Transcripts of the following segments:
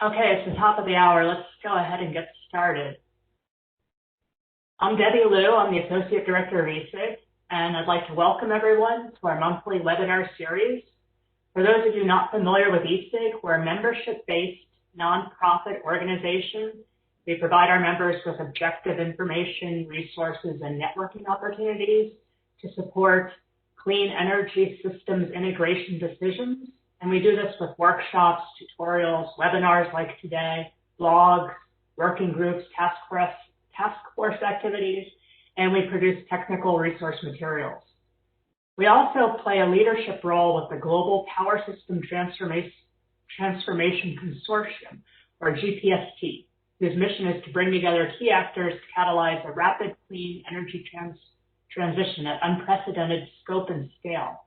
Okay, it's the top of the hour. Let's go ahead and get started. I'm Debbie Liu. I'm the Associate Director of ESIG, and I'd like to welcome everyone to our monthly webinar series. For those of you not familiar with ESIG, we're a membership-based nonprofit organization. We provide our members with objective information, resources, and networking opportunities to support clean energy systems integration decisions. And we do this with workshops, tutorials, webinars like today, blogs, working groups, task force activities, and we produce technical resource materials. We also play a leadership role with the Global Power System Transformation Consortium, or GPST, whose mission is to bring together key actors to catalyze a rapid clean energy transition at unprecedented scope and scale.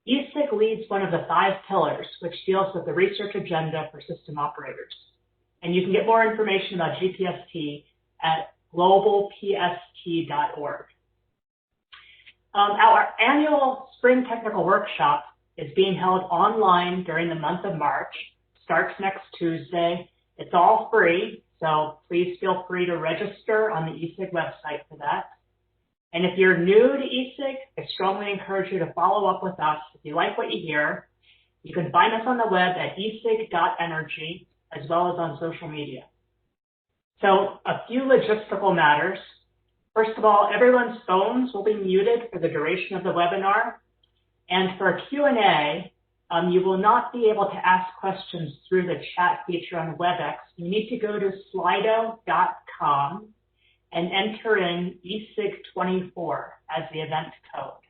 ESIG leads one of the 5 pillars, which deals with the research agenda for system operators. And you can get more information about GPST at globalpst.org. Our annual Spring Technical Workshop is being held online during the month of March, starts next Tuesday. It's all free, so please feel free to register on the ESIG website for that. And if you're new to ESIG, I strongly encourage you to follow up with us. If you like what you hear, you can find us on the web at esig.energy, as well as on social media. So a few logistical matters. First of all, everyone's phones will be muted for the duration of the webinar. And for Q&A, you will not be able to ask questions through the chat feature on WebEx. You need to go to slido.com and enter in ESIG24 as the event code.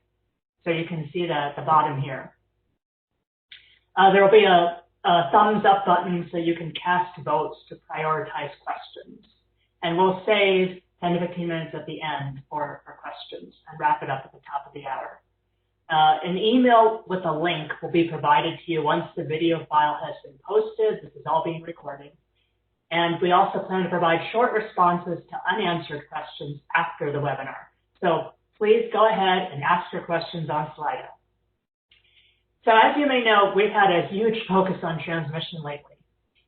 So you can see the bottom here. There will be a thumbs up button so you can cast votes to prioritize questions. And we'll save 10 to 15 minutes at the end for questions and wrap it up at the top of the hour. An email with a link will be provided to you once the video file has been posted. This is all being recorded. And we also plan to provide short responses to unanswered questions after the webinar. So please go ahead and ask your questions on Slido. So as you may know, we've had a huge focus on transmission lately.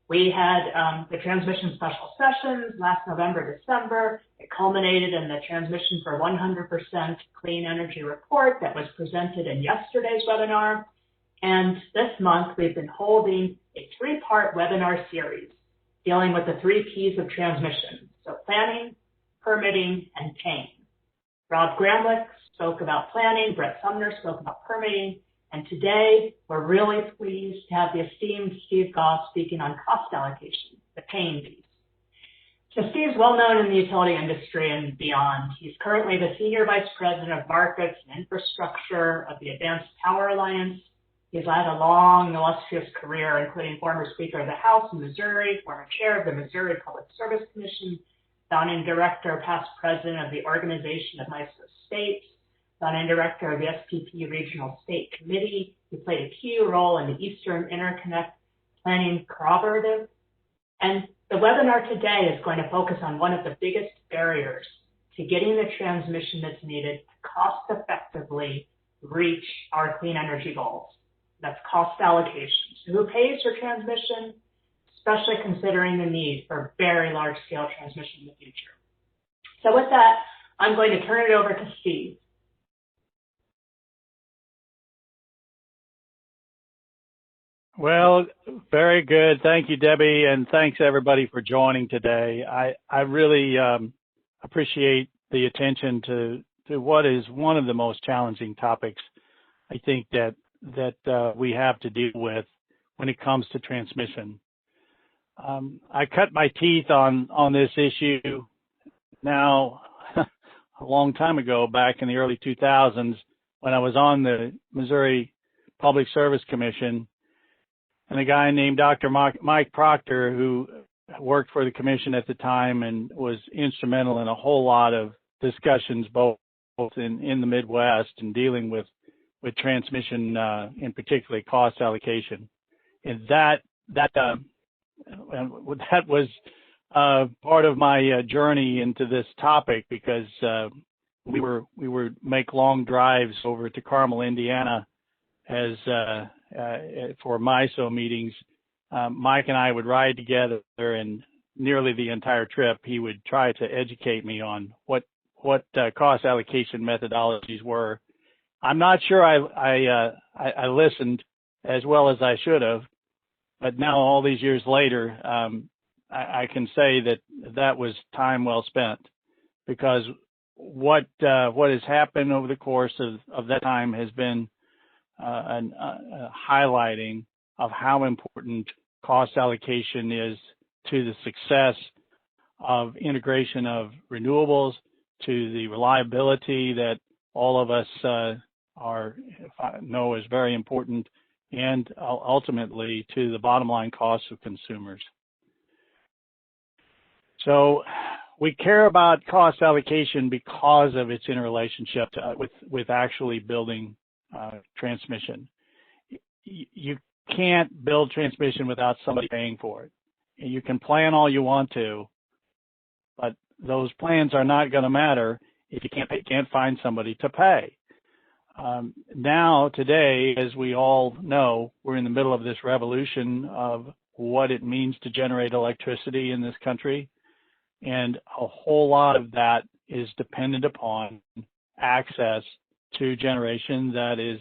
We had the transmission special sessions last November, December. It culminated in the Transmission for 100% Clean Energy report that was presented in yesterday's webinar. And this month, we've been holding a 3-part webinar series dealing with the 3 P's of transmission. So planning, permitting, and paying. Rob Gramlich spoke about planning, Brett Sumner spoke about permitting, and today we're really pleased to have the esteemed Steve Goff speaking on cost allocation, the paying piece. So Steve's well known in the utility industry and beyond. He's currently the Senior Vice President of Markets and Infrastructure of the Advanced Power Alliance. He's had a long, illustrious career, including former Speaker of the House in Missouri, former Chair of the Missouri Public Service Commission, founding Director, past President of the Organization of MISO States, founding Director of the SPP Regional State Committee. He played a key role in the Eastern Interconnection Planning Collaborative. And the webinar today is going to focus on one of the biggest barriers to getting the transmission that's needed to cost-effectively reach our clean energy goals. That's cost allocation. So who pays for transmission, especially considering the need for very large-scale transmission in the future. So with that, I'm going to turn it over to Steve. Well, very good. Thank you, Debbie, and thanks everybody for joining today. I really appreciate the attention to what is one of the most challenging topics I think that we have to deal with when it comes to transmission. I cut my teeth on this issue now a long time ago, back in the early 2000s, when I was on the Missouri Public Service Commission, and a guy named Dr. Mike Proctor, who worked for the commission at the time and was instrumental in a whole lot of discussions, both in the Midwest and dealing with transmission, in particular cost allocation. And that was part of my journey into this topic, because we would make long drives over to Carmel, Indiana, as for MISO meetings Mike and I would ride together, and nearly the entire trip, he would try to educate me on what cost allocation methodologies were. I'm not sure I listened as well as I should have, but now all these years later, I can say that was time well spent, because what has happened over the course of that time has been a highlighting of how important cost allocation is to the success of integration of renewables, to the reliability that all of us know is very important, and ultimately to the bottom line costs of consumers. So we care about cost allocation because of its interrelationship with actually building transmission. You can't build transmission without somebody paying for it. You can plan all you want to, but those plans are not going to matter if you can't find somebody to pay. Now, today, as we all know, we're in the middle of this revolution of what it means to generate electricity in this country, and a whole lot of that is dependent upon access to generation that is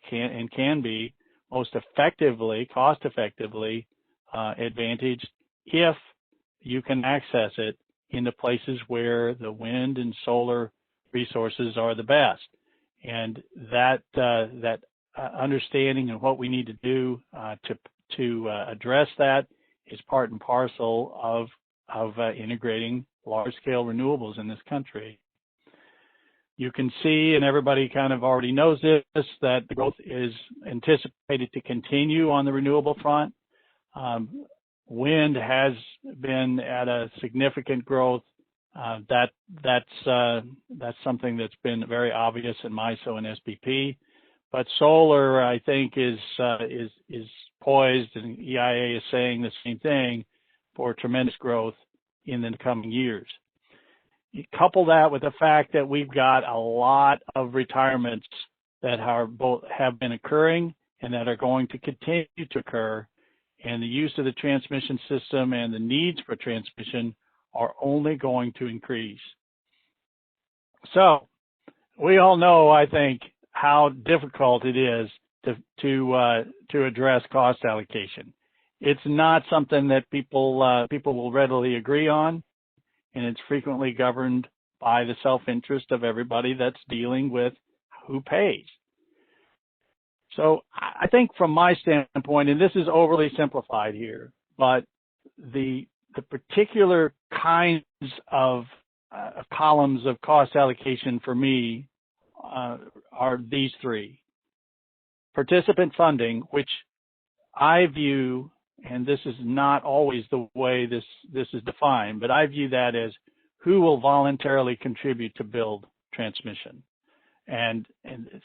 can be most effectively, cost effectively advantaged if you can access it in the places where the wind and solar resources are the best. And that understanding of what we need to do to address that is part and parcel of integrating large-scale renewables in this country. You can see, and everybody kind of already knows this, that the growth is anticipated to continue on the renewable front. Wind has been at a significant growth. That's something that's been very obvious in MISO and SPP. But solar, I think, is poised, and EIA is saying the same thing, for tremendous growth in the coming years. You couple that with the fact that we've got a lot of retirements that have been occurring and that are going to continue to occur, and the use of the transmission system and the needs for transmission are only going to increase. So we all know, I think, how difficult it is to address cost allocation. It's not something that people will readily agree on, and it's frequently governed by the self-interest of everybody that's dealing with who pays. So I think from my standpoint, and this is overly simplified here, but the particular kinds of columns of cost allocation for me are these three. Participant funding, which I view, and this is not always the way this is defined, but I view that as who will voluntarily contribute to build transmission. And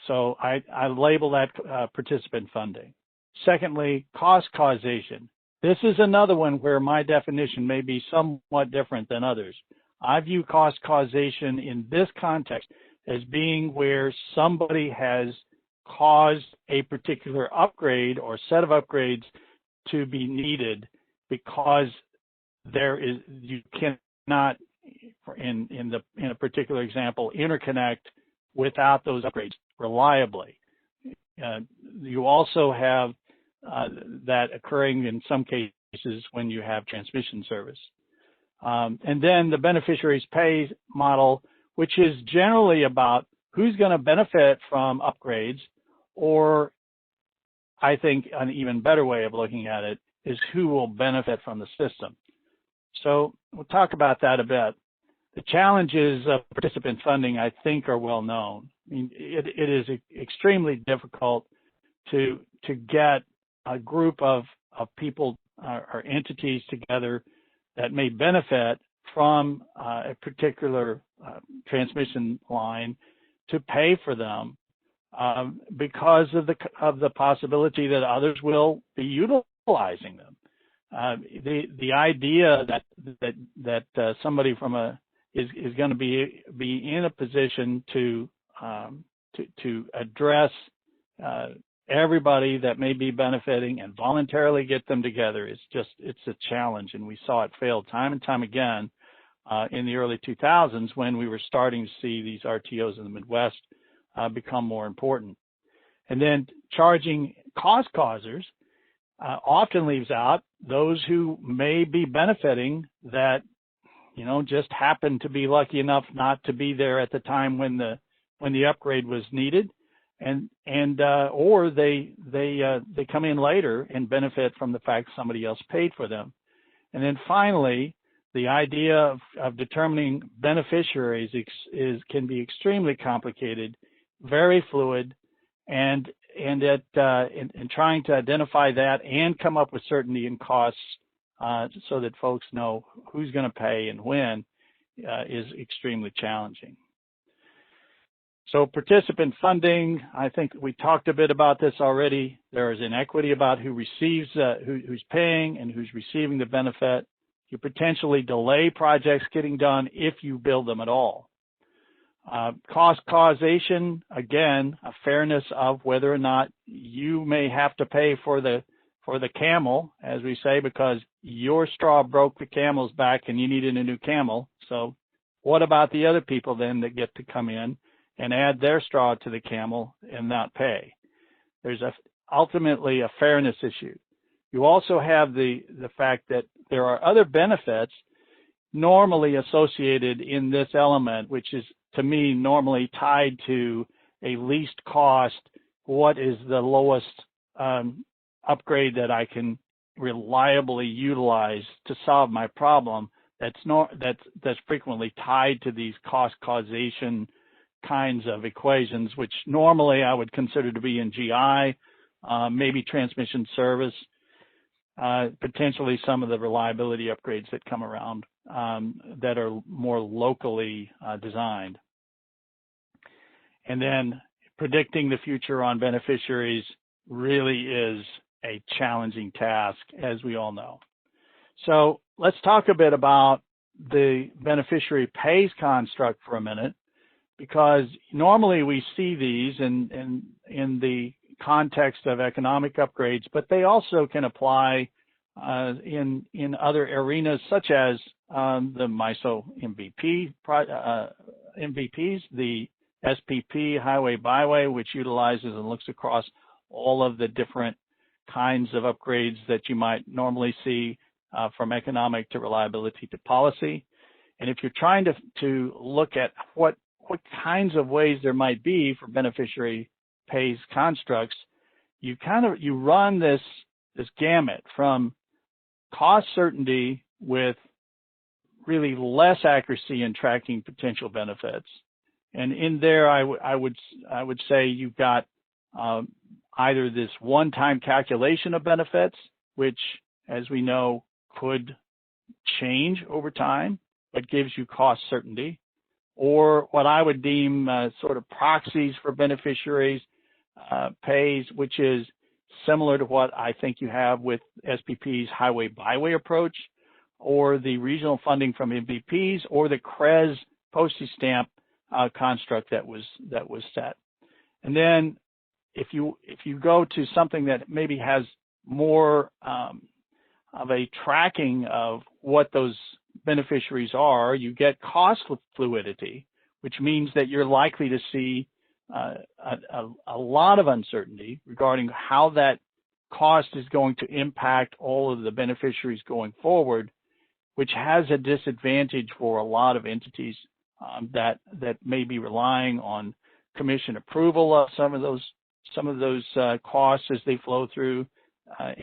so I label that participant funding. Secondly, cost causation. This is another one where my definition may be somewhat different than others. I view cost causation in this context as being where somebody has caused a particular upgrade or set of upgrades to be needed because you cannot, in a particular example, interconnect without those upgrades reliably. You also have that occurring in some cases when you have transmission service. And then the beneficiaries pay model, which is generally about who's going to benefit from upgrades, or I think an even better way of looking at it is who will benefit from the system. So we'll talk about that a bit. The challenges of participant funding, I think, are well known. I mean, it is extremely difficult to get a group of people or entities together that may benefit from a particular transmission line to pay for them because of the possibility that others will be utilizing them. The idea that somebody from is going to be in a position to address everybody that may be benefiting and voluntarily get them together is it's a challenge. And we saw it fail time and time again in the early 2000s when we were starting to see these RTOs in the Midwest become more important. And then charging cost causers often leaves out those who may be benefiting that, just happen to be lucky enough not to be there at the time when the upgrade was needed, or they come in later and benefit from the fact somebody else paid for them. And then finally, the idea of determining beneficiaries can be extremely complicated, very fluid, and trying to identify that and come up with certainty in costs so that folks know who's going to pay and when is extremely challenging. So participant funding, I think we talked a bit about this already. There is inequity about who receives, who's paying and who's receiving the benefit. You potentially delay projects getting done if you build them at all. Cost causation, again, a fairness of whether or not you may have to pay for the camel, as we say, because your straw broke the camel's back and you needed a new camel. So what about the other people then that get to come in and add their straw to the camel and not pay? There's ultimately a fairness issue. You also have the fact that there are other benefits normally associated in this element, which is, to me, normally tied to a least cost. What is the lowest upgrade that I can reliably utilize to solve my problem? That's frequently tied to these cost causation kinds of equations, which normally I would consider to be in GI, maybe transmission service, potentially some of the reliability upgrades that come around that are more locally designed. And then predicting the future on beneficiaries really is a challenging task, as we all know. So let's talk a bit about the beneficiary pays construct for a minute, because normally we see these in the context of economic upgrades, but they also can apply in other arenas, such as the MISO MVPs, the SPP Highway Byway, which utilizes and looks across all of the different kinds of upgrades that you might normally see from economic to reliability to policy. And if you're trying to look at what kinds of ways there might be for beneficiary pays constructs, you run this gamut from cost certainty with really less accuracy in tracking potential benefits. And in there, I would say you've got either this one-time calculation of benefits, which, as we know, could change over time, but gives you cost certainty, or what I would deem sort of proxies for beneficiaries pays, which is similar to what I think you have with SPP's Highway Byway approach, or the regional funding from MVPs, or the CREZ postage stamp construct that was set. And then if you go to something that maybe has more of a tracking of what those beneficiaries are, you get cost fluidity, which means that you're likely to see a lot of uncertainty regarding how that cost is going to impact all of the beneficiaries going forward, which has a disadvantage for a lot of entities that may be relying on commission approval of some of those costs as they flow through,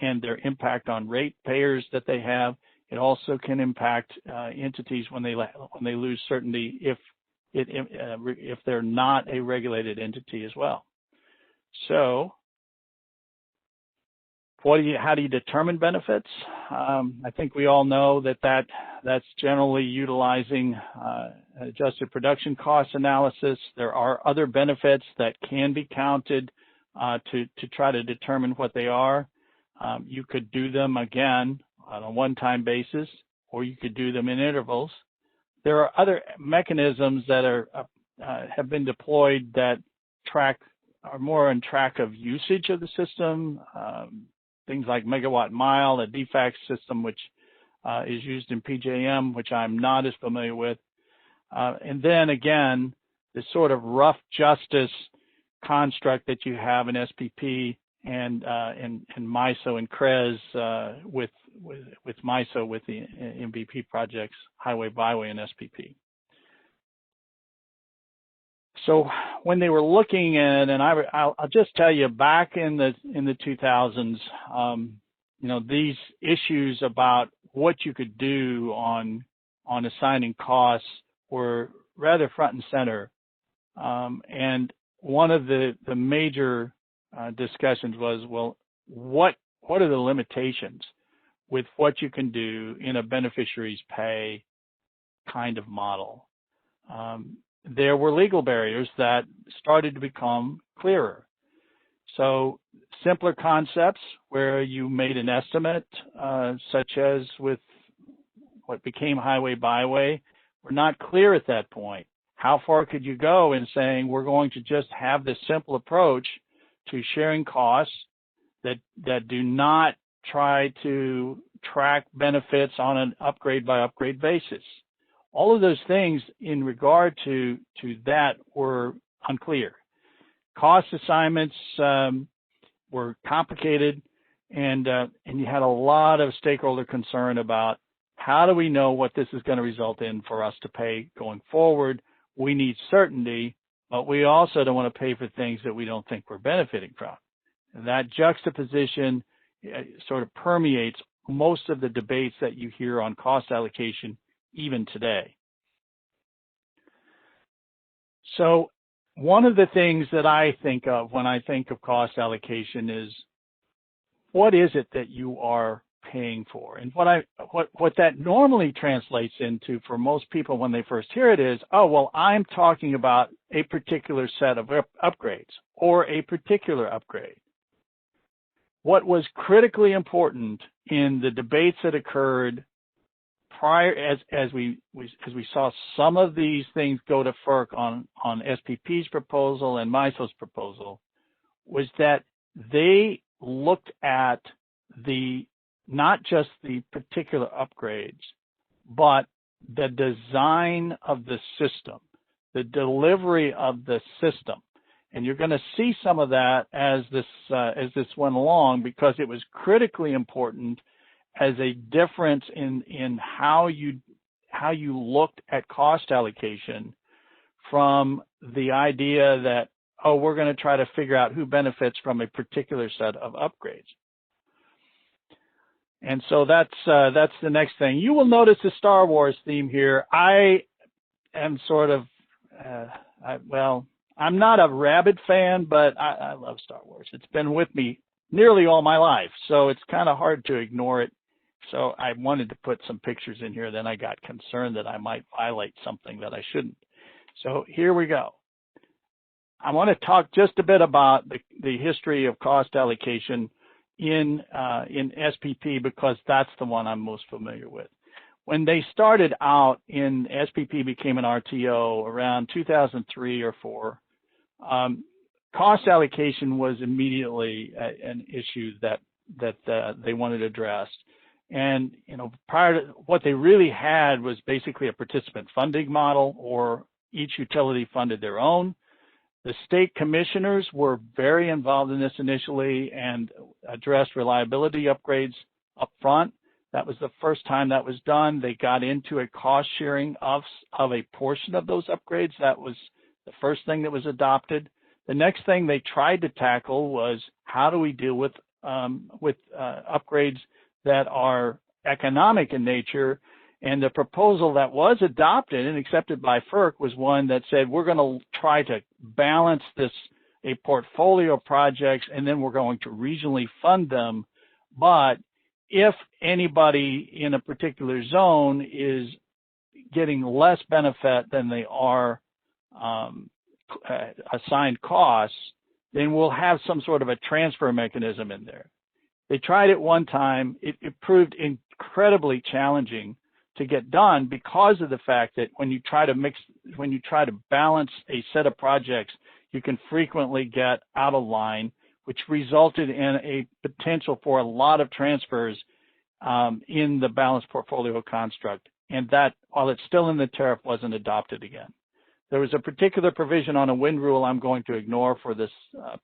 and their impact on rate payers that they have. It also can impact entities when they lose certainty if they're not a regulated entity as well. So, how do you determine benefits? I think we all know that's generally utilizing adjusted production cost analysis. There are other benefits that can be counted to try to determine what they are. You could do them again on a one-time basis, or you could do them in intervals. There are other mechanisms that have been deployed that track are more on track of usage of the system, things like megawatt mile, a DFAX system, which is used in PJM, which I'm not as familiar with. And then again, the sort of rough justice construct that you have in SPP and MISO and CREZ with MISO with the MVP projects, Highway, Byway, and SPP. So when they were looking at, and I'll just tell you, back in the 2000s, you know, these issues about what you could do on assigning costs were rather front and center. And one of the major discussions was, well, what are the limitations with what you can do in a beneficiaries pay kind of model? There were legal barriers that started to become clearer. So simpler concepts where you made an estimate, such as with what became Highway, Byway, were not clear at that point. How far could you go in saying we're going to just have this simple approach to sharing costs that do not try to track benefits on an upgrade by upgrade basis? All of those things in regard to that were unclear. Cost assignments were complicated, and you had a lot of stakeholder concern about how do we know what this is going to result in for us to pay going forward. We need certainty, but we also don't want to pay for things that we don't think we're benefiting from. And that juxtaposition sort of permeates most of the debates that you hear on cost allocation even today. So one of the things that I think of when I think of cost allocation is, what is it that you are paying for? And what that normally translates into for most people when they first hear it is, oh, well, I'm talking about a particular set of upgrades or a particular upgrade. What was critically important in the debates that occurred prior, as we saw some of these things go to FERC on SPP's proposal and MISO's proposal, was that they looked at not just the particular upgrades, but the design of the system, the delivery of the system. And you're going to see some of that as this went along, because it was critically important as a difference in how you looked at cost allocation from the idea that, oh, we're going to try to figure out who benefits from a particular set of upgrades. And so that's the next thing. You will notice the Star Wars theme here. I am sort of, I'm not a rabid fan, but I love Star Wars. It's been with me nearly all my life, so it's kind of hard to ignore it. So I wanted to put some pictures in here, then I got concerned that I might violate something that I shouldn't. So here we go. I want to talk just a bit about the history of cost allocation in SPP, because that's the one I'm most familiar with. When they started out in SPP became an RTO around 2003 or 4, cost allocation was immediately an issue that they wanted addressed. And, you know, prior to what they really had was basically a participant funding model, or each utility funded their own. The state commissioners were very involved in this initially and addressed reliability upgrades up front. That was the first time that was done. They got into a cost sharing of a portion of those upgrades. That was the first thing that was adopted. The next thing they tried to tackle was, how do we deal with upgrades that are economic in nature? And the proposal that was adopted and accepted by FERC was one that said, we're going to try to balance a portfolio of projects, and then we're going to regionally fund them. But if anybody in a particular zone is getting less benefit than they are assigned costs, then we'll have some sort of a transfer mechanism in there. They tried it one time. It proved incredibly challenging to get done, because of the fact that when you try to balance a set of projects, you can frequently get out of line, which resulted in a potential for a lot of transfers in the balanced portfolio construct. And that, while it's still in the tariff, wasn't adopted again. There was a particular provision on a wind rule I'm going to ignore for this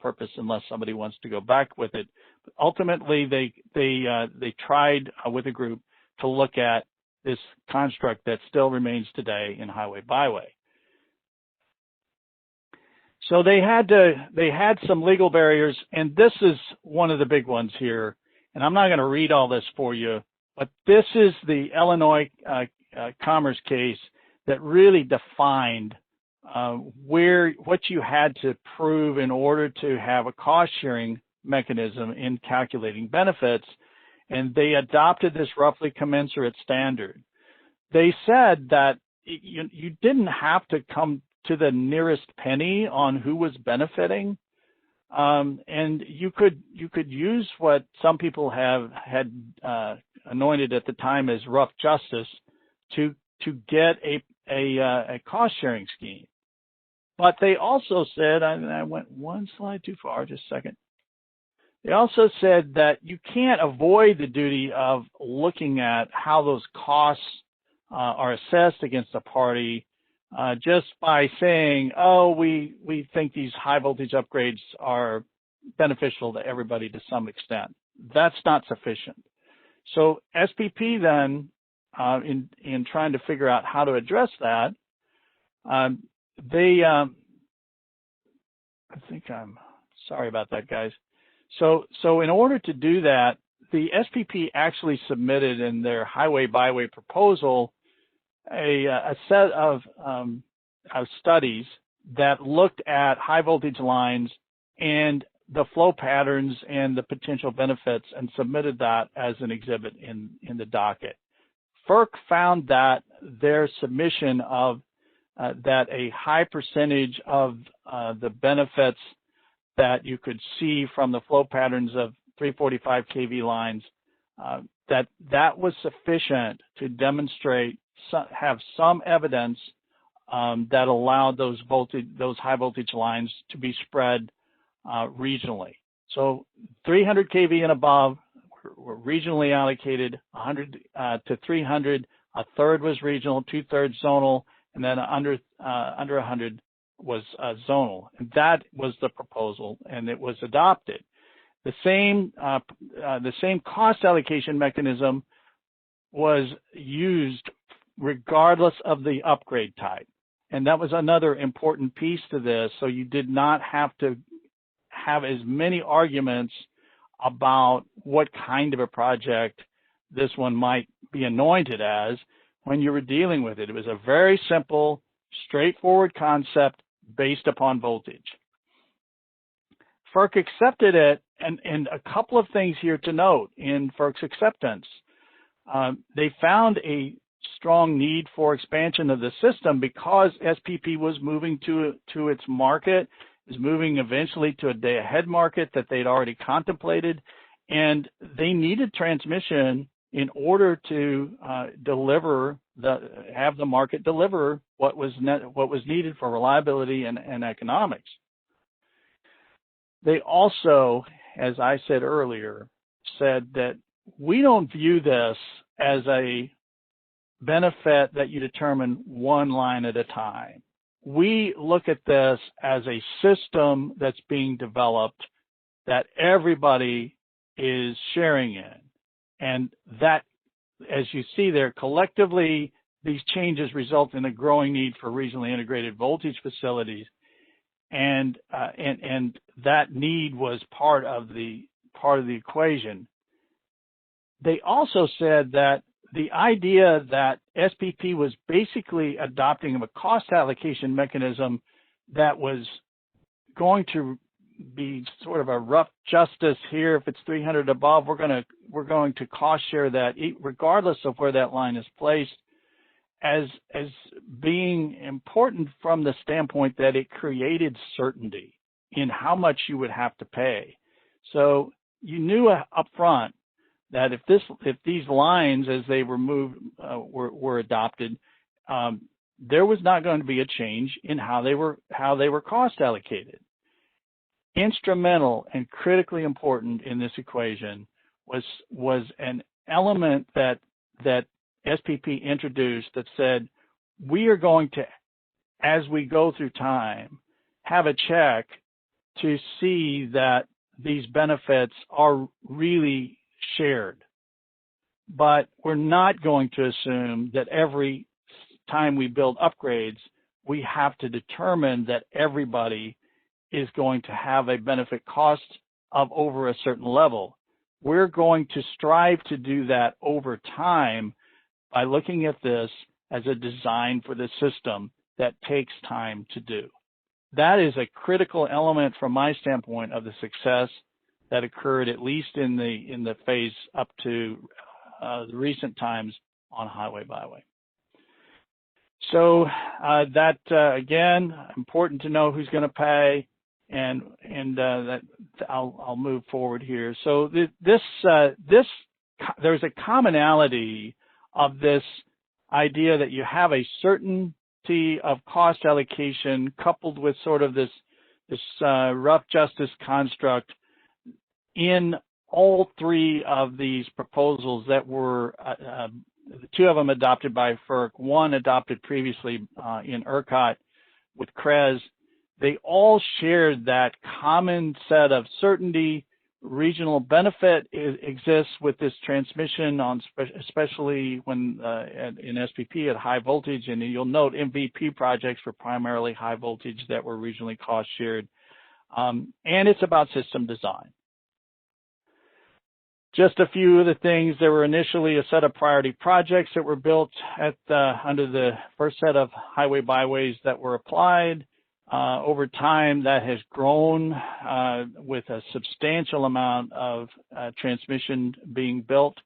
purpose unless somebody wants to go back with it. But ultimately, they tried with a group to look at this construct that still remains today in highway byway. So they had some legal barriers, and this is one of the big ones here. And I'm not going to read all this for you, but this is the Illinois Commerce case that really defined what you had to prove in order to have a cost-sharing mechanism in calculating benefits, and they adopted this roughly commensurate standard. They said that you didn't have to come to the nearest penny on who was benefiting, and you could use what some people had anointed at the time as rough justice to get a cost sharing scheme. But they also said, I went one slide too far, just a second. They also said that you can't avoid the duty of looking at how those costs are assessed against a party just by saying, oh, we think these high voltage upgrades are beneficial to everybody to some extent. That's not sufficient. So SPP then, in trying to figure out how to address that, I think I'm sorry about that, guys. So in order to do that, the SPP actually submitted in their highway byway proposal a set of studies that looked at high voltage lines and the flow patterns and the potential benefits and submitted that as an exhibit in the docket. FERC found that their submission of that a high percentage of the benefits that you could see from the flow patterns of 345 kV lines, that was sufficient to demonstrate, have some evidence that allowed those high voltage lines to be spread regionally. So 300 kV and above were regionally allocated, 100 to 300, a third was regional, 2/3 zonal, and then under 100 was zonal. And that was the proposal, and it was adopted. The same cost allocation mechanism was used regardless of the upgrade type. And that was another important piece to this. So you did not have to have as many arguments about what kind of a project this one might be anointed as when you were dealing with it. It was a very simple, straightforward concept based upon voltage. FERC accepted it, and a couple of things here to note in FERC's acceptance. They found a strong need for expansion of the system because SPP was moving to its market, is moving eventually to a day-ahead market that they'd already contemplated, and they needed transmission in order to have the market deliver what was needed for reliability and economics. They also, as I said earlier, said that we don't view this as a benefit that you determine one line at a time. We look at this as a system that's being developed that everybody is sharing in. And that, as you see there, collectively, these changes result in a growing need for regionally integrated voltage facilities. And that need was part of the equation. They also said that the idea that SPP was basically adopting a cost allocation mechanism that was going to be sort of a rough justice here. If it's 300 above, we're going to cost share that regardless of where that line is placed, as being important from the standpoint that it created certainty in how much you would have to pay. So you knew up front that if these lines, as they were moved, were adopted, there was not going to be a change in how they were cost allocated. Instrumental and critically important in this equation was an element that SPP introduced that said, we are going to, as we go through time, have a check to see that these benefits are really shared. But we're not going to assume that every time we build upgrades, we have to determine that everybody is going to have a benefit cost of over a certain level. We're going to strive to do that over time by looking at this as a design for the system that takes time to do. That is a critical element from my standpoint of the success that occurred at least in the phase up to the recent times on Highway Byway. So that again, important to know who's going to pay, and that I'll move forward here. So there's a commonality of this idea that you have a certainty of cost allocation coupled with sort of this rough justice construct in all three of these proposals that were two of them adopted by FERC, one adopted previously in ERCOT with CREZ. They all shared that common set of certainty. Regional benefit exists with this transmission, especially when in SPP at high voltage. And you'll note MVP projects were primarily high voltage that were regionally cost shared. And it's about system design. Just a few of the things. There were initially a set of priority projects that were built under the first set of highway byways that were applied. Over time, that has grown with a substantial amount of transmission being built.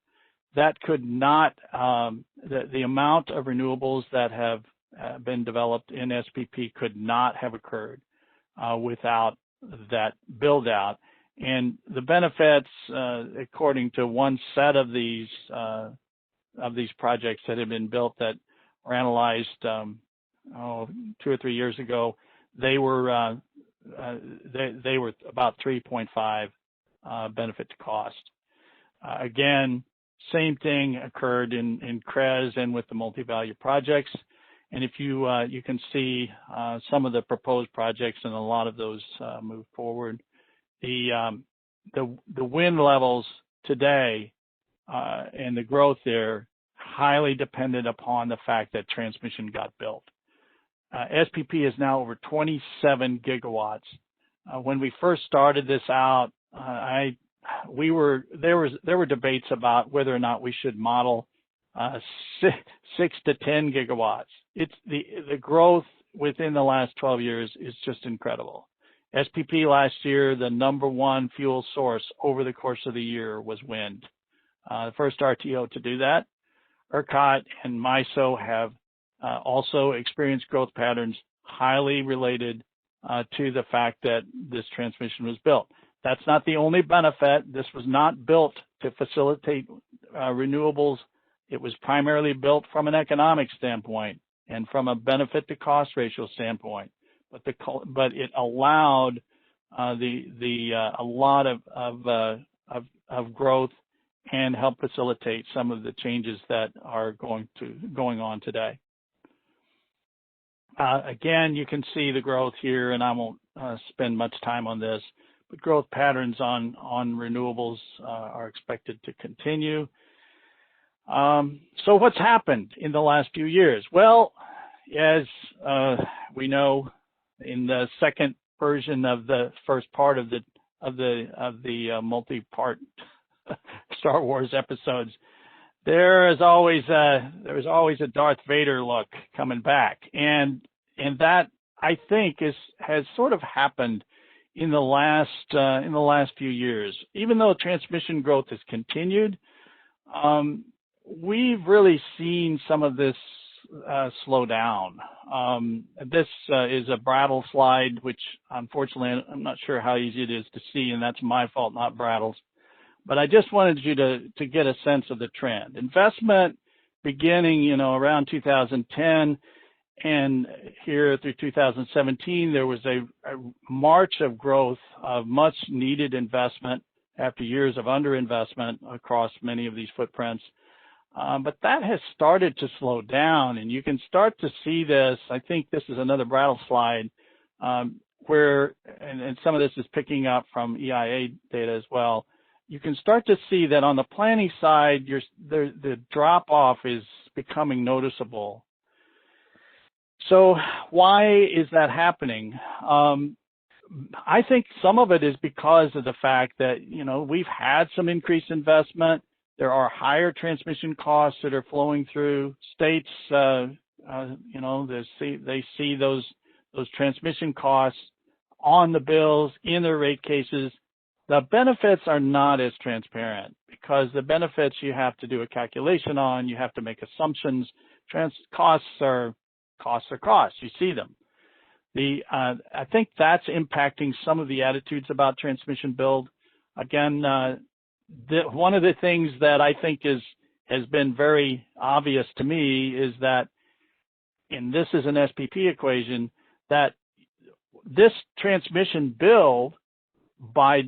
That could not, the amount of renewables that have been developed in SPP could not have occurred without that build out. And the benefits, according to one set of these projects that have been built that were analyzed 2 or 3 years ago, they were about 3.5 benefit to cost. Again, same thing occurred in CREZ and with the multi-value projects. And if you can see some of the proposed projects, and a lot of those move forward. The wind levels today and the growth there highly dependent upon the fact that transmission got built. SPP is now over 27 gigawatts. When we first started this out, there were debates about whether or not we should model 6 to 10 gigawatts. It's the growth within the last 12 years is just incredible. SPP last year, the #1 fuel source over the course of the year was wind. The first RTO to do that. ERCOT and MISO have also experienced growth patterns highly related to the fact that this transmission was built. That's not the only benefit. This was not built to facilitate renewables. It was primarily built from an economic standpoint and from a benefit to cost ratio standpoint. But it allowed a lot of growth and helped facilitate some of the changes that are going on today. Again, you can see the growth here, and I won't spend much time on this, but growth patterns on renewables are expected to continue. So what's happened in the last few years? Well, as we know, in the second version of the first part of the multi-part Star Wars episodes, there was always a Darth Vader look coming back, and that I think has sort of happened in the last few years. Even though transmission growth has continued, we've really seen some of this slow down. This is a Brattle slide, which unfortunately I'm not sure how easy it is to see, and that's my fault, not Brattle's. But I just wanted you to get a sense of the trend. Investment beginning, around 2010, And here through 2017, there was a march of growth of much needed investment after years of underinvestment across many of these footprints. But that has started to slow down, and you can start to see this. I think this is another Brattle slide where, and some of this is picking up from EIA data as well. You can start to see that on the planning side, the drop-off is becoming noticeable. So why is that happening? I think some of it is because of the fact that, we've had some increased investment. There are higher transmission costs that are flowing through states. They see those transmission costs on the bills in their rate cases. The benefits are not as transparent because the benefits you have to do a calculation on, you have to make assumptions. Costs are costs. You see them. I think that's impacting some of the attitudes about transmission build. Again, one of the things that I think has been very obvious to me is that, and this is an SPP equation, that this transmission build, by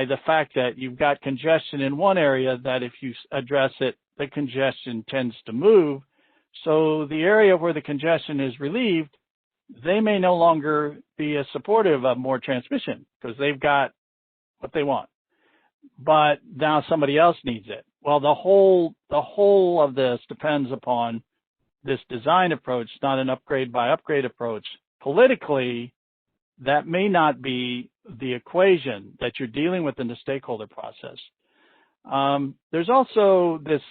the fact that you've got congestion in one area, that if you address it, the congestion tends to move. So the area where the congestion is relieved, they may no longer be as supportive of more transmission because they've got what they want. But now somebody else needs it. Well, the whole of this depends upon this design approach, not an upgrade by upgrade approach. Politically, that may not be the equation that you're dealing with in the stakeholder process. There's also this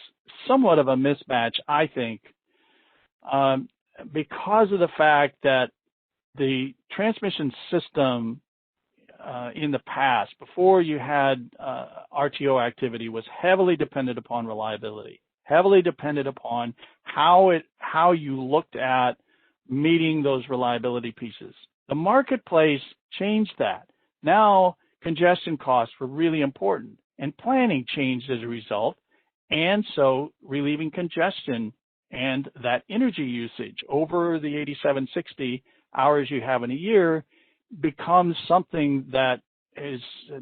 somewhat of a mismatch, I think, because of the fact that the transmission system in the past, before you had RTO activity, was heavily dependent upon reliability, heavily dependent upon how you looked at meeting those reliability pieces. The marketplace changed that. Now congestion costs were really important, and planning changed as a result, and so relieving congestion and that energy usage over the 8760 hours you have in a year becomes something that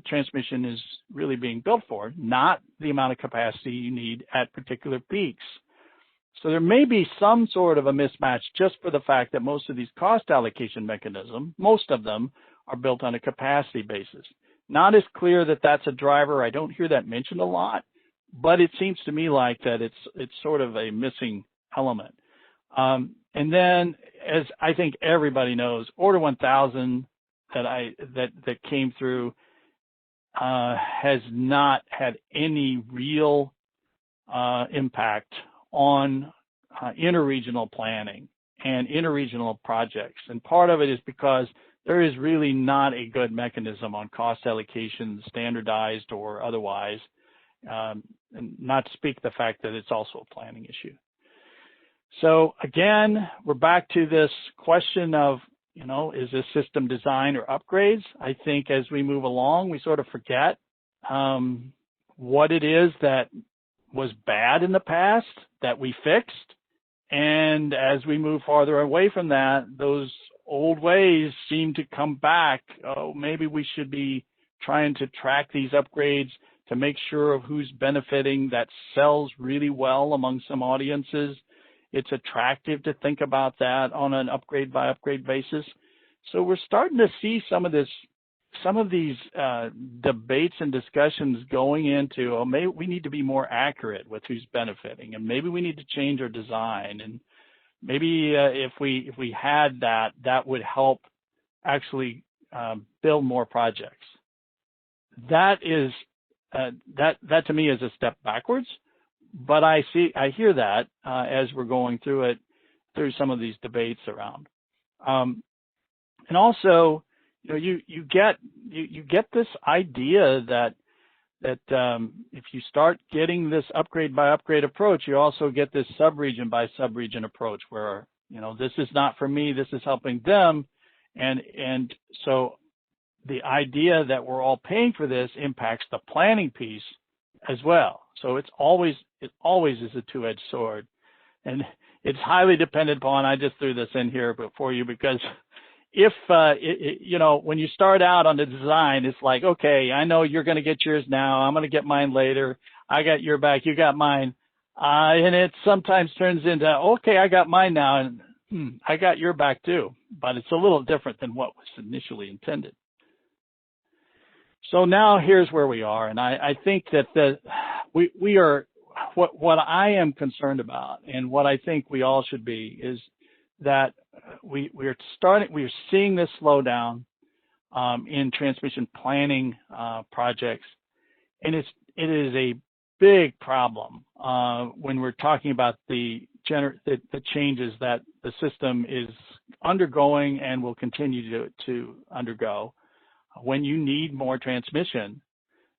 transmission is really being built for, not the amount of capacity you need at particular peaks. So there may be some sort of a mismatch just for the fact that most of these cost allocation mechanisms, most of them, are built on a capacity basis. Not as clear that that's a driver. I don't hear that mentioned a lot, but it seems to me like that it's sort of a missing element. And then, as I think everybody knows, Order 1000 that came through has not had any real impact on interregional planning and interregional projects. And part of it is because there is really not a good mechanism on cost allocation, standardized or otherwise, and not to speak the fact that it's also a planning issue. So again, we're back to this question of, is this system design or upgrades? I think as we move along, we sort of forget what it is that was bad in the past that we fixed. And as we move farther away from that, those old ways seem to come back. Oh, maybe we should be trying to track these upgrades to make sure of who's benefiting. That sells really well among some audiences. It's attractive to think about that on an upgrade by upgrade basis. So we're starting to see some of these debates and discussions going into, oh, maybe we need to be more accurate with who's benefiting, and maybe we need to change our design, and maybe if we had that would help actually build more projects. That is that to me is a step backwards. But I hear that as we're going through some of these debates around, and also, you get this idea that if you start getting this upgrade by upgrade approach, you also get this subregion by subregion approach where this is not for me, this is helping them, and so the idea that we're all paying for this impacts the planning piece as well. So it always is a two-edged sword. and it's highly dependent upon, I just threw this in here for you because if, when you start out on the design, it's like, okay, I know you're going to get yours now. I'm going to get mine later. I got your back. You got mine. And it sometimes turns into, okay, I got mine now and I got your back too, but it's a little different than what was initially intended. So now here's where we are. And I think that we are, what I am concerned about and what I think we all should be is that we're seeing this slowdown in transmission planning projects, and it is a big problem when we're talking about the changes that the system is undergoing and will continue to undergo. When you need more transmission,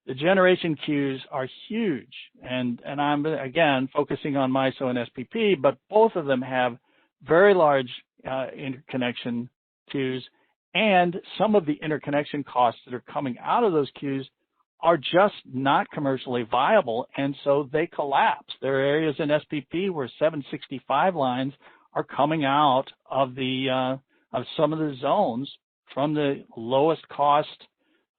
the generation queues are huge, and I'm again focusing on MISO and SPP, but both of them have very large interconnection queues, and some of the interconnection costs that are coming out of those queues are just not commercially viable, and so they collapse. There are areas in SPP where 765 lines are coming out of of some of the zones from the lowest cost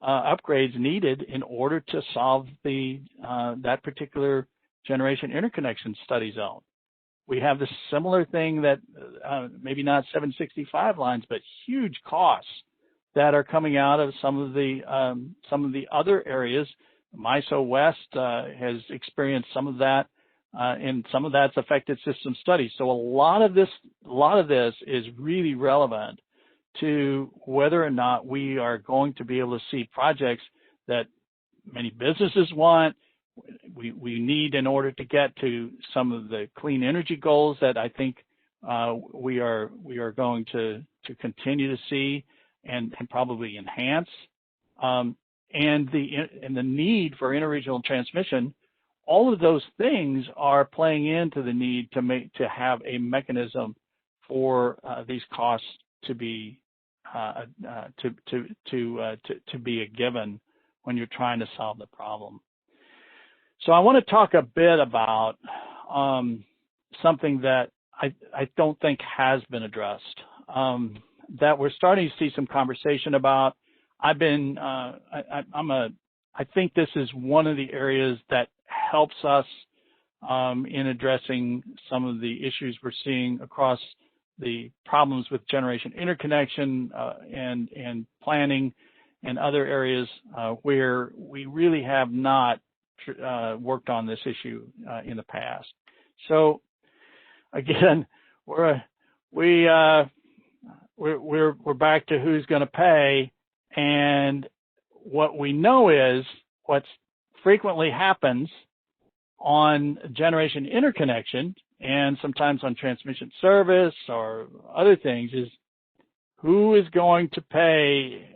upgrades needed in order to solve that particular generation interconnection study zone. We have the similar thing that maybe not 765 lines, but huge costs that are coming out of some of the other areas. MISO West has experienced some of that, and some of that's affected system studies. So a lot of this is really relevant to whether or not we are going to be able to see projects that many businesses want, we need in order to get to some of the clean energy goals that I think we are going to continue to see and probably enhance, and the need for interregional transmission. All of those things are playing into the need to have a mechanism for these costs to be to be a given when you're trying to solve the problem. So I want to talk a bit about something that I don't think has been addressed, that we're starting to see some conversation about. I think this is one of the areas that helps us in addressing some of the issues we're seeing across the problems with generation interconnection and planning and other areas where we really have not worked on this issue in the past. So again, we're back to who's going to pay, and what we know is what frequently happens on generation interconnection and sometimes on transmission service or other things is who is going to pay,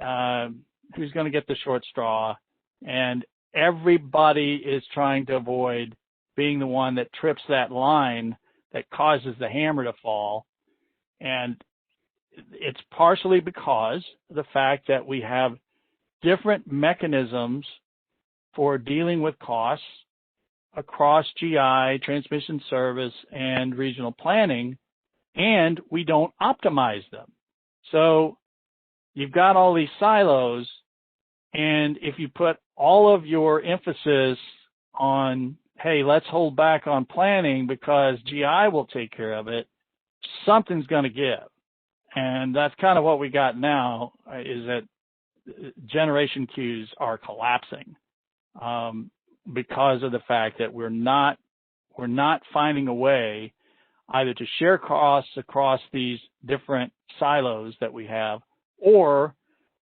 who's going to get the short straw, and everybody is trying to avoid being the one that trips that line that causes the hammer to fall. And it's partially because of the fact that we have different mechanisms for dealing with costs across GI, transmission service, and regional planning, and we don't optimize them. So you've got all these silos, and if you put all of your emphasis on, hey, let's hold back on planning because GI will take care of it, something's going to give. And that's kind of what we got now, is that generation queues are collapsing because of the fact that we're not finding a way either to share costs across these different silos that we have, or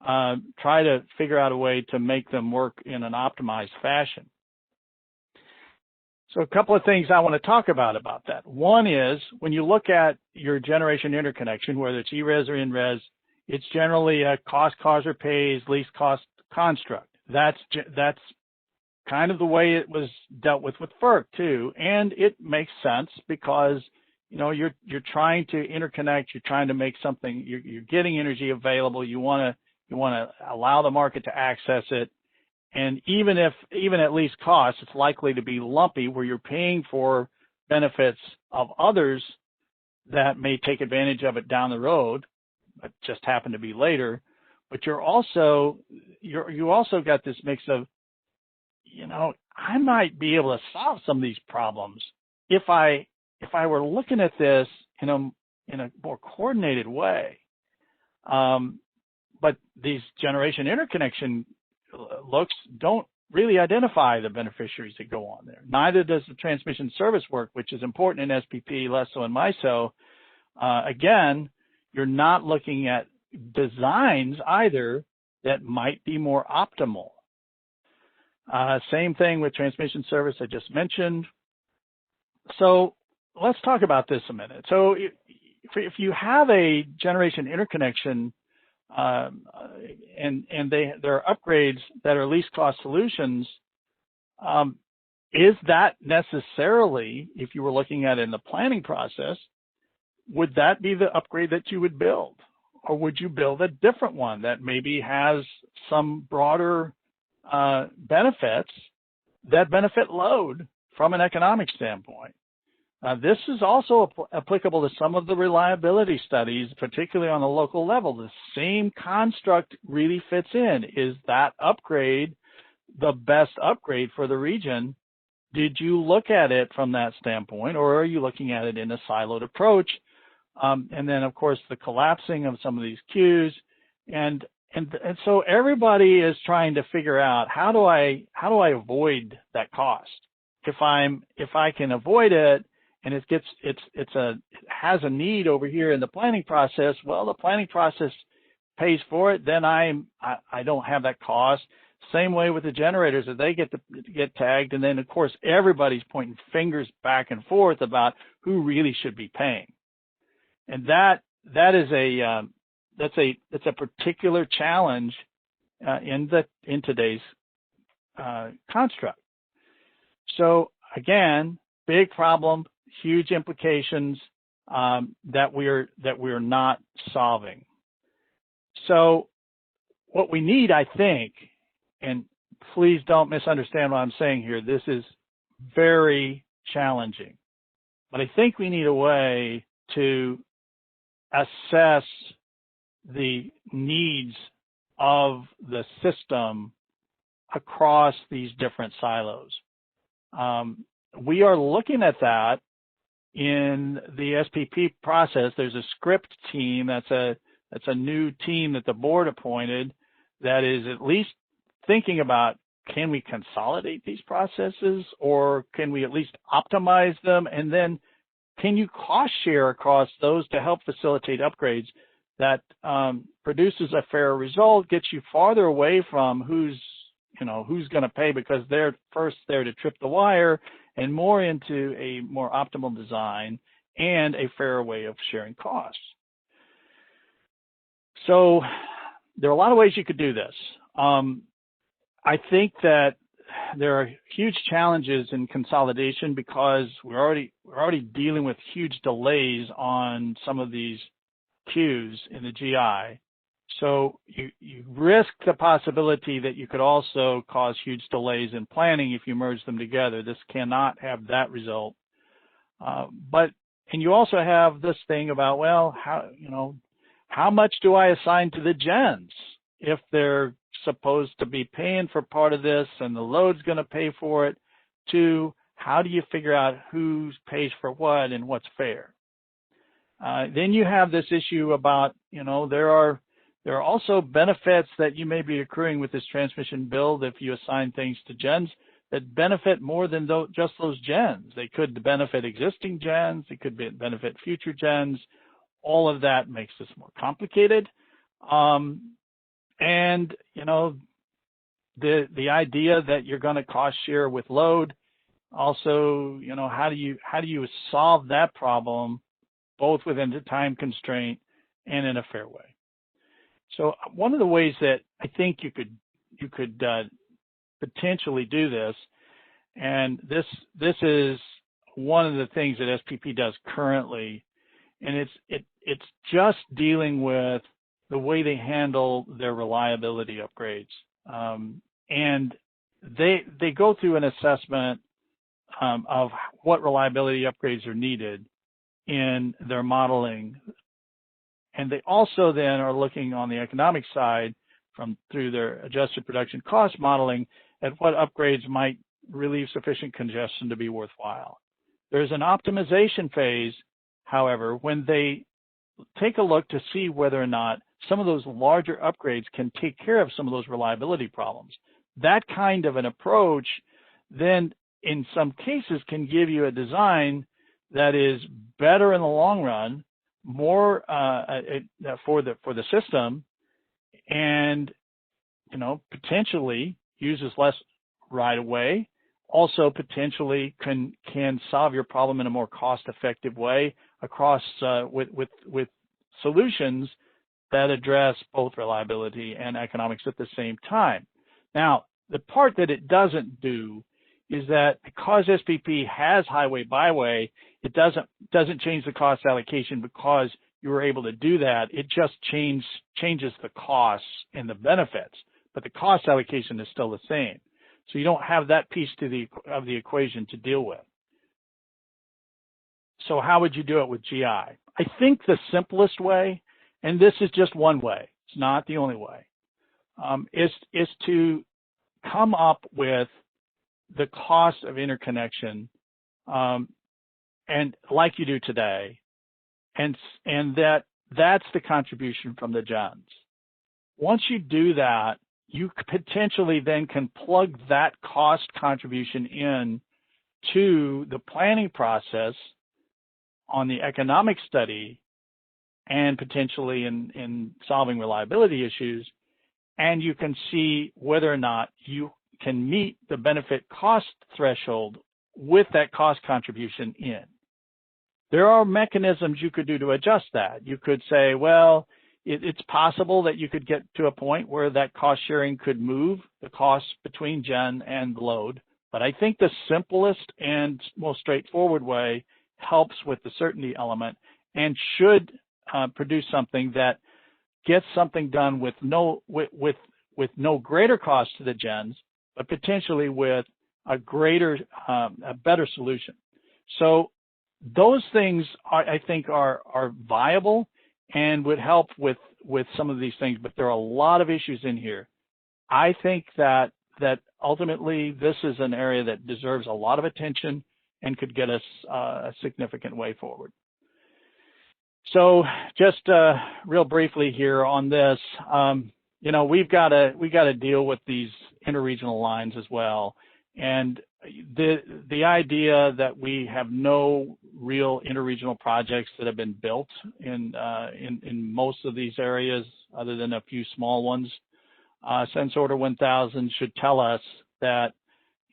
try to figure out a way to make them work in an optimized fashion. So a couple of things I want to talk about that. One is when you look at your generation interconnection, whether it's ERES or INRES, it's generally a cost causer pays least cost construct. That's kind of the way it was dealt with FERC too, and it makes sense because you're trying to interconnect, you're trying to make something, you're getting energy available, you want to allow the market to access it. And even at least cost, it's likely to be lumpy where you're paying for benefits of others that may take advantage of it down the road, but just happen to be later. But you also got this mix of, I might be able to solve some of these problems if I were looking at this in a more coordinated way. But these generation interconnection looks don't really identify the beneficiaries that go on there. Neither does the transmission service work, which is important in SPP, less so in MISO. Again, you're not looking at designs either that might be more optimal. Same thing with transmission service I just mentioned. So let's talk about this a minute. So if you have a generation interconnection and there are upgrades that are least cost solutions, is that necessarily, if you were looking at it in the planning process, would that be the upgrade that you would build? Or would you build a different one that maybe has some broader benefits that benefit load from an economic standpoint? This is also applicable to some of the reliability studies, particularly on the local level. The same construct really fits in. Is that upgrade the best upgrade for the region? Did you look at it from that standpoint, or are you looking at it in a siloed approach? And then, of course, the collapsing of some of these queues. And so everybody is trying to figure out, how do I avoid that cost? If I can avoid it, and it has a need over here in the planning process, well, the planning process pays for it, then I don't have that cost. Same way with the generators, that they get tagged, and then of course everybody's pointing fingers back and forth about who really should be paying. And that is a particular challenge in today's construct. So again, big problem, huge implications that we're not solving. So what we need, I think, and please don't misunderstand what I'm saying here, this is very challenging, but I think we need a way to assess the needs of the system across these different silos. We are looking at that in the SPP process. There's a script team that's a new team that the board appointed that is at least thinking about, can we consolidate these processes, or can we at least optimize them? And then can you cost share across those to help facilitate upgrades that produces a fair result, gets you farther away from who's going to pay because they're first there to trip the wire, and more into a more optimal design and a fair way of sharing costs. So there are a lot of ways you could do this. I think that there are huge challenges in consolidation because we're already dealing with huge delays on some of these queues in the GI. So you risk the possibility that you could also cause huge delays in planning if you merge them together. This cannot have that result. And you also have this thing about, well, how much do I assign to the gens if they're supposed to be paying for part of this and the load's going to pay for it? To how do you figure out who pays for what and what's fair? Then you have this issue about, there are also benefits that you may be accruing with this transmission build if you assign things to gens that benefit more than just those gens. They could benefit existing gens, they could benefit future gens. All of that makes this more complicated. And the idea that you're going to cost share with load, also, how do you solve that problem both within the time constraint and in a fair way? So one of the ways that I think you could potentially do this, and this is one of the things that SPP does currently, and it's just dealing with the way they handle their reliability upgrades. And they go through an assessment of what reliability upgrades are needed in their modeling. And they also then are looking on the economic side through their adjusted production cost modeling at what upgrades might relieve sufficient congestion to be worthwhile. There's an optimization phase, however, when they take a look to see whether or not some of those larger upgrades can take care of some of those reliability problems. That kind of an approach then in some cases can give you a design that is better in the long run, more for the system, and potentially uses less right away. Also potentially can solve your problem in a more cost-effective way across with solutions that address both reliability and economics at the same time. Now, the part that it doesn't do is that because SPP has highway byway, it doesn't change the cost allocation because you were able to do that. It just changes the costs and the benefits, but the cost allocation is still the same. So you don't have that piece of the equation to deal with. So how would you do it with GI? I think the simplest way, and this is just one way, it's not the only way, is to come up with the cost of interconnection, and like you do today, and that's the contribution from the gens. Once you do that, you potentially then can plug that cost contribution in to the planning process on the economic study and potentially in solving reliability issues, and you can see whether or not you can meet the benefit cost threshold with that cost contribution in. There are mechanisms you could do to adjust that. You could say, well, it's possible that you could get to a point where that cost sharing could move the costs between gen and load. But I think the simplest and most straightforward way helps with the certainty element and should produce something that gets something done with no greater cost to the gens, but potentially with a better solution. So those things I think are viable and would help with some of these things, but there are a lot of issues in here. I think that ultimately this is an area that deserves a lot of attention and could get us a significant way forward. So just real briefly here on this, we've got to deal with these interregional lines as well. And the idea that we have no real interregional projects that have been built in most of these areas, other than a few small ones, since Order 1000 should tell us that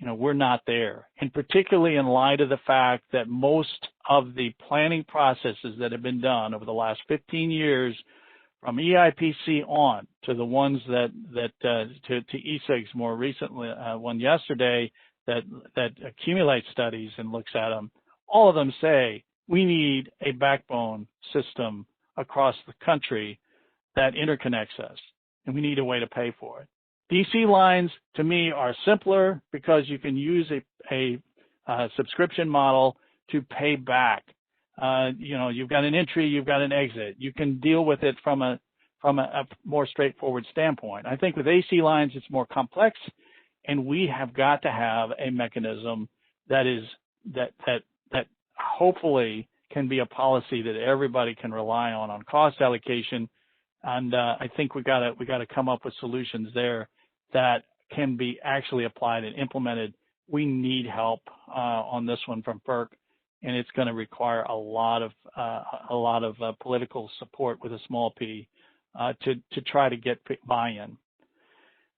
we're not there. And particularly in light of the fact that most of the planning processes that have been done over the last 15 years, from EIPC on to the ones to ESIG's more recently, one yesterday that accumulates studies and looks at them, all of them say we need a backbone system across the country that interconnects us, and we need a way to pay for it. DC lines, to me, are simpler because you can use a subscription model to pay back. You've got an entry, you've got an exit. You can deal with it from a more straightforward standpoint. I think with AC lines, it's more complex, and we have got to have a mechanism that hopefully can be a policy that everybody can rely on cost allocation. And I think we got to come up with solutions there that can be actually applied and implemented. We need help on this one from FERC, and it's going to require a lot of political support with a small p to try to get buy-in.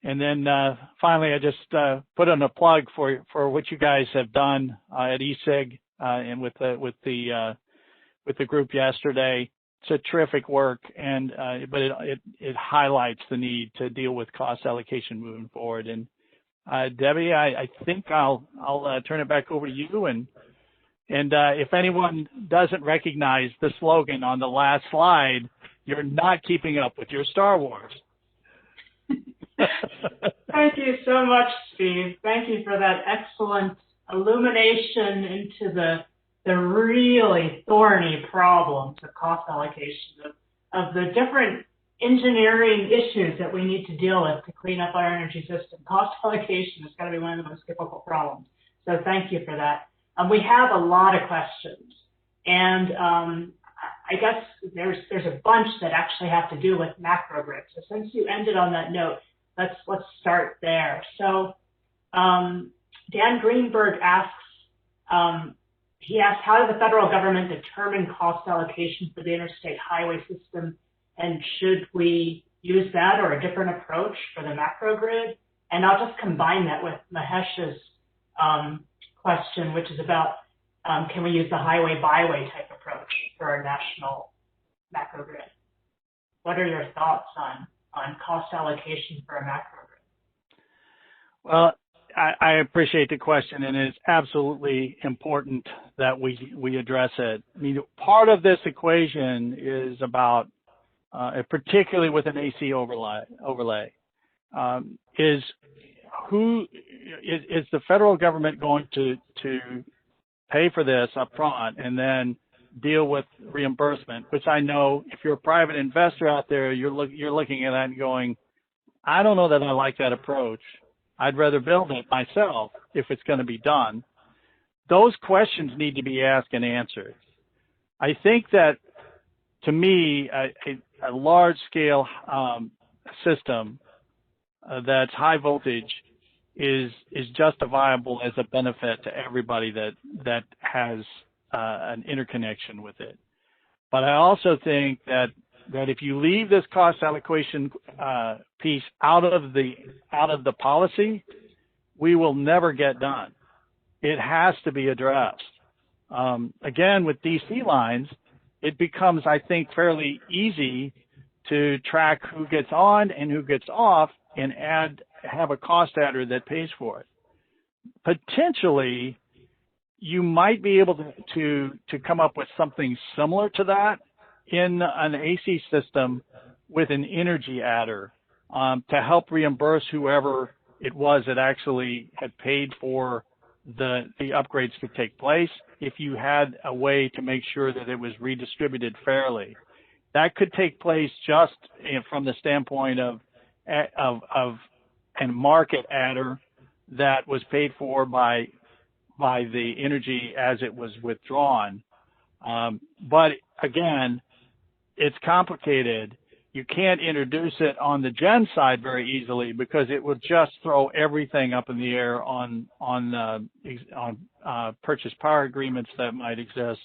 And then finally, I just put in a plug for what you guys have done at ESIG and with the group yesterday. It's a terrific work, but it highlights the need to deal with cost allocation moving forward. And Debbie, I think I'll turn it back over to you. And if anyone doesn't recognize the slogan on the last slide, you're not keeping up with your Star Wars. Thank you so much, Steve. Thank you for that excellent illumination into the really thorny problems of cost allocation, of the different engineering issues that we need to deal with to clean up our energy system. Cost allocation is going to be one of the most difficult problems. So thank you for that. We have a lot of questions, and I guess there's a bunch that actually have to do with macrogrids. So since you ended on that note, let's start there. So Dan Greenberg asks, he asks, how does the federal government determine cost allocation for the interstate highway system, and should we use that or a different approach for the macrogrid? And I'll just combine that with Mahesh's question, which is about can we use the highway byway type approach for our national macrogrid? What are your thoughts on cost allocation for a macrogrid? Well, I appreciate the question, and it's absolutely important that we address it. I mean, part of this equation is about, particularly with an AC overlay, is the federal government going to pay for this up front and then deal with reimbursement, which I know if you're a private investor out there, you're looking at that and going, I don't know that I like that approach. I'd rather build it myself if it's going to be done. Those questions need to be asked and answered. I think that, to me, a large-scale system that's high voltage is justifiable as a benefit to everybody that has an interconnection with it. But I also think that if you leave this cost allocation piece out of the policy, we will never get done. It has to be addressed. Again, with DC lines, it becomes, I think, fairly easy to track who gets on and who gets off and have a cost adder that pays for it. Potentially, you might be able to come up with something similar to that in an AC system with an energy adder to help reimburse whoever it was that actually had paid for the upgrades to take place, if you had a way to make sure that it was redistributed fairly. That could take place just from the standpoint of a market adder that was paid for by the energy as it was withdrawn. But again, it's complicated. You can't introduce it on the gen side very easily because it will just throw everything up in the air on purchase power agreements that might exist.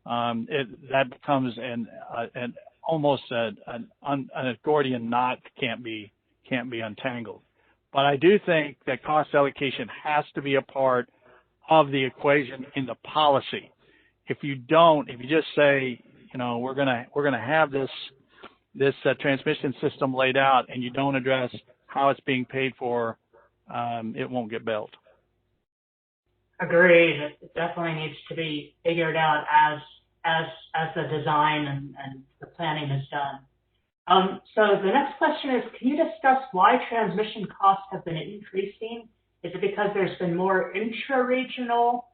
That becomes almost an Gordian knot can't be untangled. But I do think that cost allocation has to be a part of the equation in the policy. If you just say, we're gonna have this transmission system laid out, and you don't address how it's being paid for, it won't get built. Agreed. It definitely needs to be figured out as the design and the planning is done. So the next question is, can you discuss why transmission costs have been increasing? Is it because there's been more intra-regional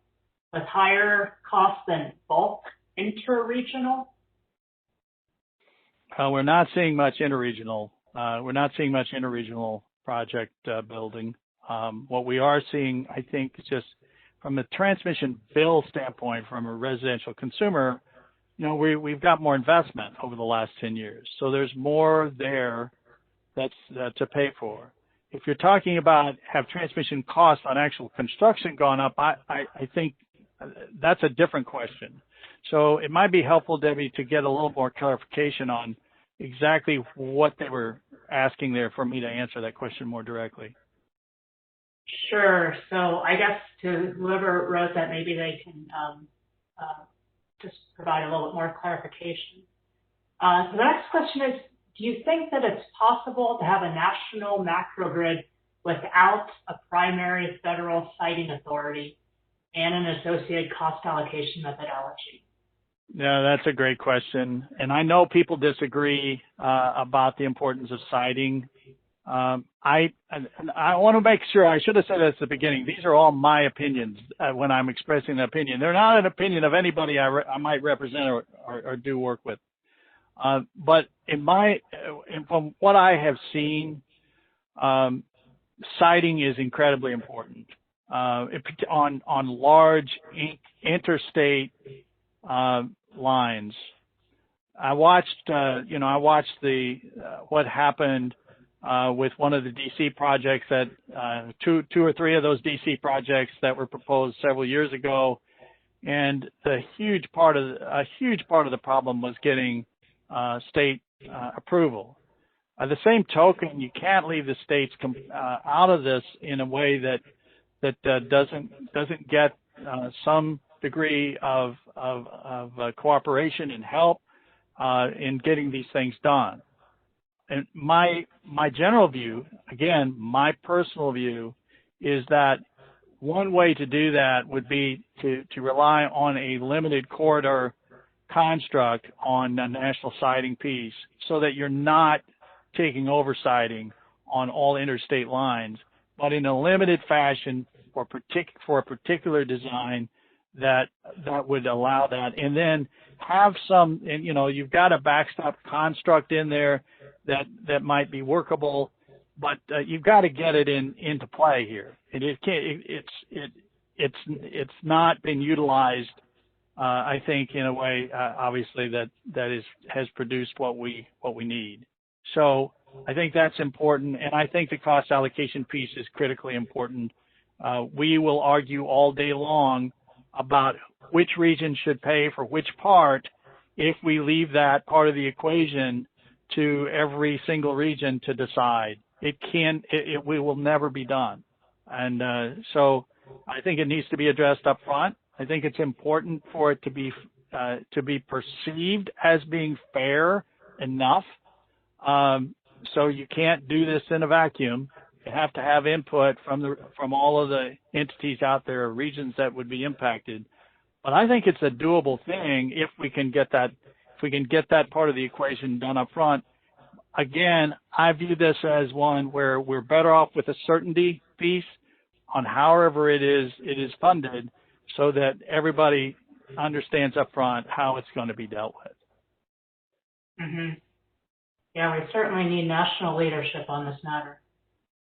with higher costs than bulk inter-regional? We're not seeing much interregional. We're not seeing much interregional project building. What we are seeing, I think, is just from a transmission bill standpoint, from a residential consumer, we've got more investment over the last 10 years. So there's more there that's to pay for. If you're talking about have transmission costs on actual construction gone up, I think that's a different question. So it might be helpful, Debbie, to get a little more clarification on exactly what they were asking there for me to answer that question more directly. Sure. So I guess to whoever wrote that, maybe they can just provide a little bit more clarification. So the next question is, do you think that it's possible to have a national macrogrid without a primary federal siting authority and an associated cost allocation methodology? Yeah, that's a great question. And I know people disagree about the importance of siting. I want to make sure, I should have said at the beginning, these are all my opinions when I'm expressing an opinion. They're not an opinion of anybody I might represent or do work with. But from what I have seen, siting is incredibly important on large interstate lines. I watched what happened with one of the DC projects that two or three of those DC projects that were proposed several years ago, and a huge part of the problem was getting state approval. By the same token, you can't leave the states out of this in a way that doesn't get some degree of cooperation and help in getting these things done. And my general view, again, my personal view, is that one way to do that would be to rely on a limited corridor construct on the national siting piece, so that you're not taking over siting on all interstate lines, but in a limited fashion for a particular design that would allow that, and then have some, and you've got a backstop construct in there that might be workable, but you've got to get it into play here. And it's not been utilized, I think, in a way, obviously that has produced what we need. So I think that's important, and I think the cost allocation piece is critically important. We will argue all day long about which region should pay for which part if we leave that part of the equation to every single region to decide. We will never be done. And so I think it needs to be addressed up front. I think it's important for it to be perceived as being fair enough. So you can't do this in a vacuum. You have to have input from all of the entities out there, regions that would be impacted. But I think it's a doable thing if we can get that part of the equation done up front. Again, I view this as one where we're better off with a certainty piece on however it is funded, so that everybody understands up front how it's going to be dealt with. Mm-hmm. Yeah, we certainly need national leadership on this matter.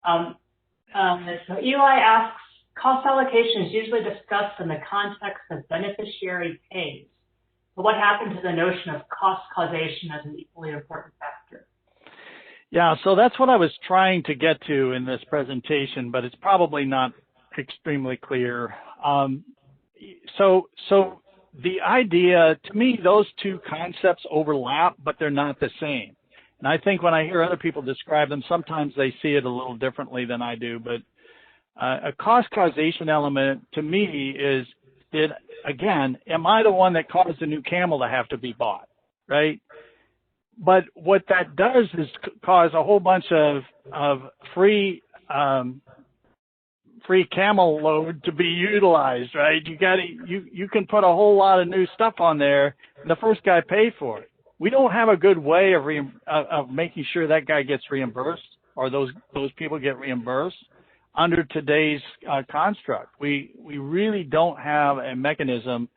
So Eli asks, cost allocation is usually discussed in the context of beneficiary pays. But what happened to the notion of cost causation as an equally important factor? Yeah, so that's what I was trying to get to in this presentation, but it's probably not extremely clear. So the idea, to me, those two concepts overlap, but they're not the same. And I think when I hear other people describe them, sometimes they see it a little differently than I do. But a cost causation element to me is, again, am I the one that caused the new camel to have to be bought, right? But what that does is cause a whole bunch of free camel load to be utilized, right? You can put a whole lot of new stuff on there, and the first guy paid for it. We don't have a good way of making sure that guy gets reimbursed, or those people get reimbursed under today's construct. We really don't have a mechanism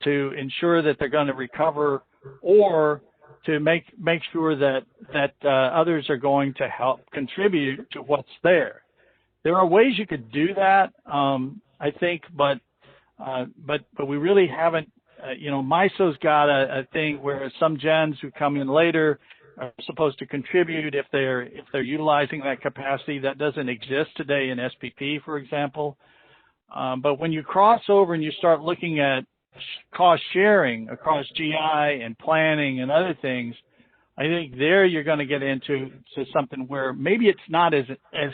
to ensure that they're going to recover, or to make sure that others are going to help contribute to what's there. There are ways you could do that, I think, but we really haven't. MISO's got a thing where some gens who come in later are supposed to contribute if they're utilizing that capacity. That doesn't exist today in SPP, for example. But when you cross over and you start looking at cost sharing across GI and planning and other things, I think there you're going to get into something where maybe it's not as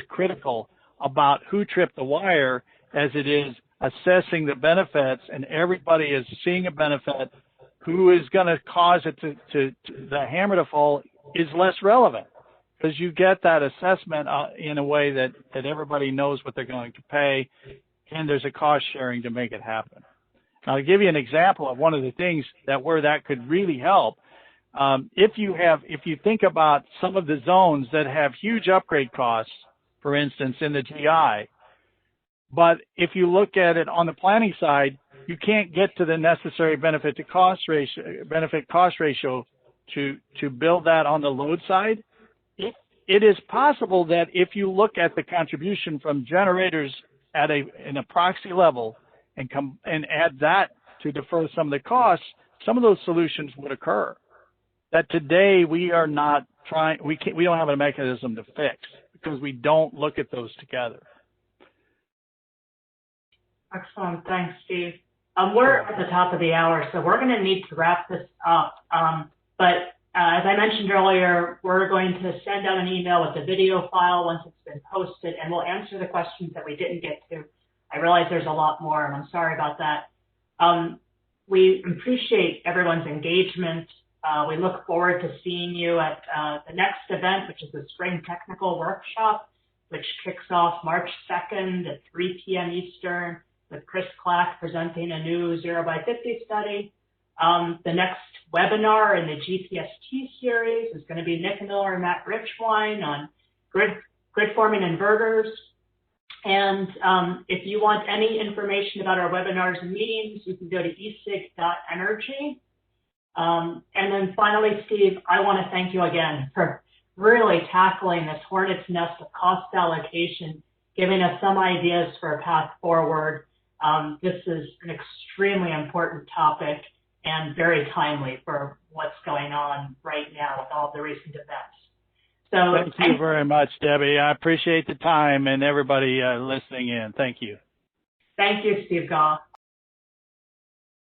critical about who tripped the wire as it is assessing the benefits, and everybody is seeing a benefit. Who is going to cause it to the hammer to fall is less relevant, because you get that assessment in a way that everybody knows what they're going to pay, and there's a cost sharing to make it happen. Now, I'll give you an example of one of the things where that could really help. If you think about some of the zones that have huge upgrade costs, for instance, in the GI, but if you look at it on the planning side, you can't get to the necessary benefit cost ratio to build that on the load side. It is possible that if you look at the contribution from generators at in a proxy level and add that to defer some of the costs, some of those solutions would occur that today we are not trying, we don't have a mechanism to fix because we don't look at those together. Excellent. Thanks, Steve. We're at the top of the hour, so we're going to need to wrap this up. As I mentioned earlier, we're going to send out an email with the video file once it's been posted, and we'll answer the questions that we didn't get to. I realize there's a lot more, and I'm sorry about that. We appreciate everyone's engagement. We look forward to seeing you at the next event, which is the Spring Technical Workshop, which kicks off March 2nd at 3 p.m. Eastern, with Chris Clack presenting a new 0x50 study. The next webinar in the GPST series is going to be Nick Miller and Matt Richwine on grid-forming inverters. And if you want any information about our webinars and meetings, you can go to esig.energy. And then finally, Steve, I want to thank you again for really tackling this hornet's nest of cost allocation, giving us some ideas for a path forward. This is an extremely important topic and very timely for what's going on right now with all the recent events. So thank you very much, Debbie. I appreciate the time and everybody listening in. Thank you. Thank you, Steve Gaw.